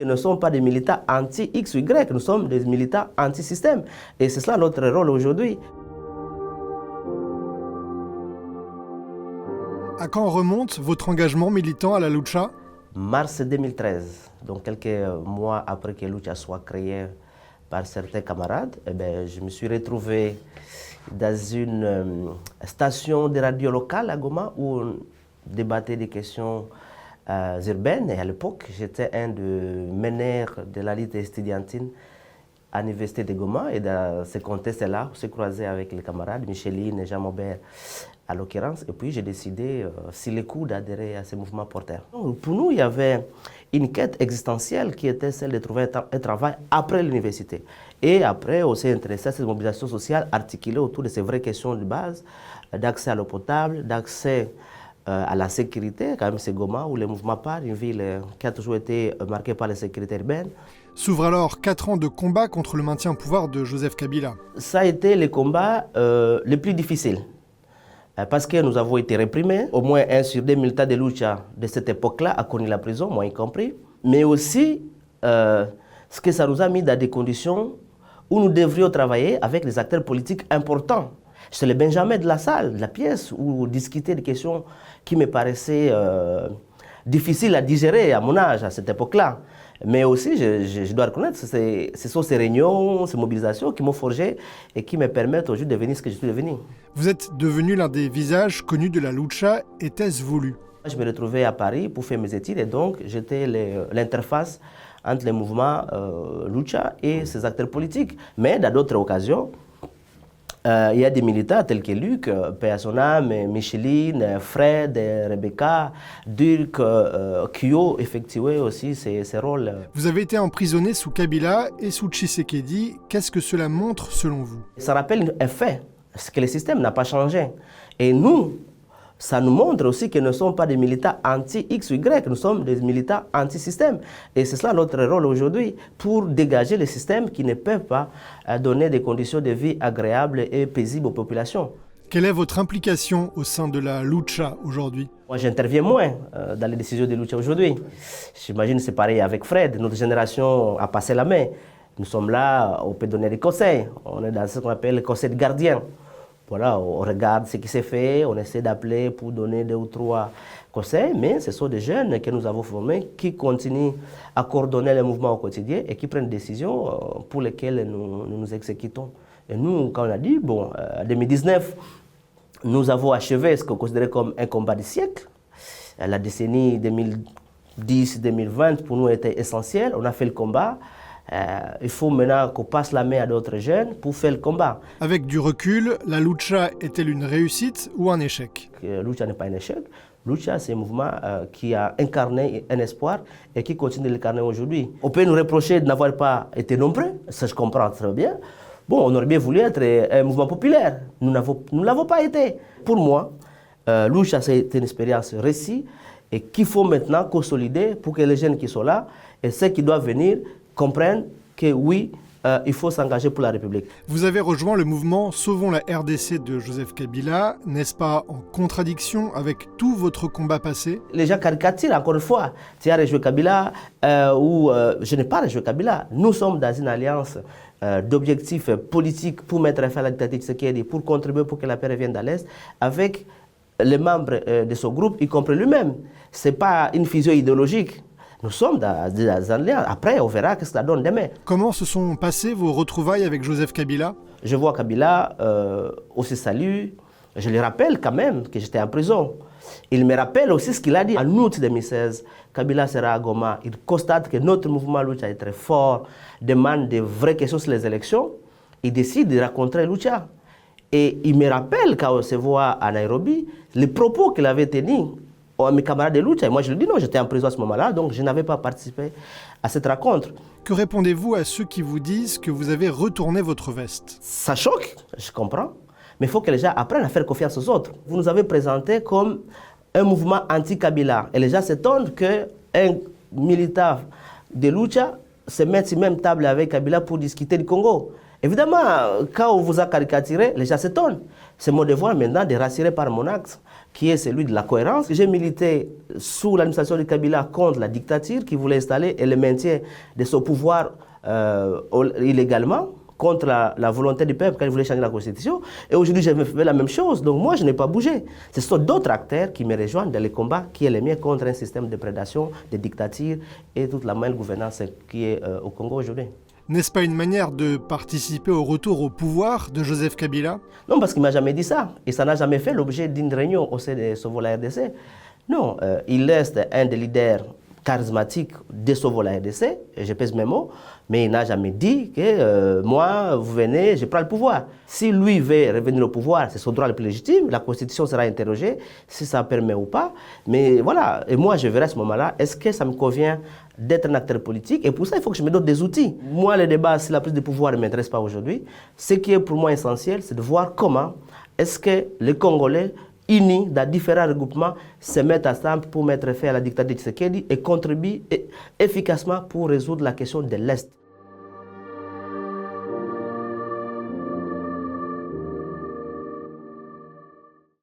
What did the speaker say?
Nous ne sommes pas des militants anti-X ou Y, nous sommes des militants anti-système. Et c'est cela notre rôle aujourd'hui. À quand remonte votre engagement militant à la Lucha? Mars 2013, donc quelques mois après que Lucha soit créée par certains camarades, je me suis retrouvé dans une station de radio locale à Goma où on débattait des questions urbaines. Et à l'époque, j'étais un des meneurs de la lutte estudiantine à l'université de Goma. Et dans ce contexte-là, on s'est croisé avec les camarades, Micheline et Jean Maubert à l'occurrence. Et puis j'ai décidé, si les coups, d'adhérer à ce mouvement porteur. Pour nous, il y avait une quête existentielle qui était celle de trouver un travail après l'université. Et après, on s'est intéressé à cette mobilisation sociale articulée autour de ces vraies questions de base, d'accès à l'eau potable, d'accès à la sécurité. Quand même, c'est Goma où le mouvement part, une ville qui a toujours été marquée par la sécurité urbaine. S'ouvrent alors 4 ans de combat contre le maintien au pouvoir de Joseph Kabila. Ça a été le combat le plus difficile. Parce que nous avons été réprimés. Au moins 1 sur 2 militants de Lucha de cette époque-là a connu la prison, moi y compris. Mais aussi, ce que ça nous a mis dans des conditions où nous devrions travailler avec des acteurs politiques importants. C'est le Benjamin de la salle, de la pièce, où discuter des questions qui me paraissaient difficiles à digérer à mon âge, à cette époque-là. Mais aussi, je dois reconnaître, ce sont ces réunions, ces mobilisations qui m'ont forgé et qui me permettent aujourd'hui de devenir ce que je suis devenu. Vous êtes devenu l'un des visages connus de la Lucha. Était-ce voulu? Je me retrouvais à Paris pour faire mes études et donc j'étais l'interface entre les mouvements Lucha et ces acteurs politiques. Mais dans d'autres occasions, il y a des militants tels que Luc, paix à son âme, Micheline, Fred, Rebecca, Dirk, qui ont effectué aussi ces rôles. Vous avez été emprisonné sous Kabila et sous Tshisekedi. Qu'est-ce que cela montre selon vous? Ça rappelle un fait, c'est que le système n'a pas changé. Et nous, ça nous montre aussi que nous ne sommes pas des militants anti-X ou Y, nous sommes des militants anti-système. Et c'est cela notre rôle aujourd'hui, pour dégager les systèmes qui ne peuvent pas donner des conditions de vie agréables et paisibles aux populations. Quelle est votre implication au sein de la Lucha aujourd'hui? Moi, j'interviens moins dans les décisions de Lucha aujourd'hui. J'imagine que c'est pareil avec Fred. Notre génération a passé la main. Nous sommes là, on peut donner des conseils. On est dans ce qu'on appelle le conseil de gardien. Voilà, on regarde ce qui s'est fait, on essaie d'appeler pour donner 2 ou 3 conseils, mais ce sont des jeunes que nous avons formés qui continuent à coordonner les mouvements au quotidien et qui prennent des décisions pour lesquelles nous exécutons. Et nous, quand on a dit, bon, en 2019, nous avons achevé ce qu'on considérait comme un combat du siècle. La décennie 2010-2020 pour nous était essentielle, on a fait le combat. Il faut maintenant qu'on passe la main à d'autres jeunes pour faire le combat. Avec du recul, la Lucha est-elle une réussite ou un échec? Lucha n'est pas un échec. Lucha, c'est un mouvement qui a incarné un espoir et qui continue de l'incarner aujourd'hui. On peut nous reprocher de n'avoir pas été nombreux, ça je comprends très bien. Bon, on aurait bien voulu être un mouvement populaire. Nous ne l'avons pas été. Pour moi, Lucha, c'est une expérience réussie et qu'il faut maintenant consolider pour que les jeunes qui sont là et ceux qui doivent venir comprennent que oui, il faut s'engager pour la République. Vous avez rejoint le mouvement Sauvons la RDC de Joseph Kabila. N'est-ce pas en contradiction avec tout votre combat passé? Les gens caricaturent encore une fois. Tu as rejoint Kabila ou je n'ai pas rejoint Kabila. Nous sommes dans une alliance d'objectifs politiques pour mettre fin à la dictature Tshisekedi, pour contribuer pour que la paix revienne dans l'Est, avec les membres de ce groupe, y compris lui-même. Ce n'est pas une fusion idéologique. Nous sommes dans des alliances. Après, on verra ce que ça donne demain. Comment se sont passées vos retrouvailles avec Joseph Kabila? Je vois Kabila, on se salue. Je lui rappelle quand même que j'étais en prison. Il me rappelle aussi ce qu'il a dit en août 2016. Kabila sera à Goma. Il constate que notre mouvement Lucha est très fort, demande de vraies questions sur les élections. Il décide de rencontrer Lucha. Et il me rappelle, quand on se voit à Nairobi, les propos qu'il avait tenus à mes camarades de Lucha. Et moi, je lui dis non, j'étais en prison à ce moment-là, donc je n'avais pas participé à cette rencontre. Que répondez-vous à ceux qui vous disent que vous avez retourné votre veste? Ça choque, je comprends. Mais il faut que les gens apprennent à faire confiance aux autres. Vous nous avez présenté comme un mouvement anti-Kabila. Et les gens s'étonnent qu'un militant de Lucha se mette sur la même table avec Kabila pour discuter du Congo. Évidemment, quand on vous a caricaturé, les gens s'étonnent. C'est mon devoir maintenant de rassurer par mon acte, qui est celui de la cohérence. J'ai milité sous l'administration de Kabila contre la dictature qui voulait installer et le maintien de son pouvoir illégalement, contre la volonté du peuple quand il voulait changer la constitution. Et aujourd'hui, je fais la même chose. Donc moi, je n'ai pas bougé. Ce sont d'autres acteurs qui me rejoignent dans les combats qui est le mien contre un système de prédation, de dictature et toute la malgouvernance qui est au Congo aujourd'hui. N'est-ce pas une manière de participer au retour au pouvoir de Joseph Kabila? Non, parce qu'il ne m'a jamais dit ça. Et ça n'a jamais fait l'objet d'une réunion au sein de Sauvons la RDC. Non, il reste un des leaders charismatiques de Sauvons la RDC, et je pèse mes mots, mais il n'a jamais dit que moi, vous venez, je prends le pouvoir. Si lui veut revenir au pouvoir, c'est son droit le plus légitime, la Constitution sera interrogée, si ça permet ou pas. Mais voilà, et moi je verrai à ce moment-là, est-ce que ça me convient d'être un acteur politique? Et pour ça, il faut que je me donne des outils. Moi, le débat sur la prise de pouvoir ne m'intéresse pas aujourd'hui. Ce qui est pour moi essentiel, c'est de voir comment est-ce que les Congolais unis dans différents regroupements se mettent ensemble pour mettre fin à la dictature de Tshisekedi et contribuent efficacement pour résoudre la question de l'Est.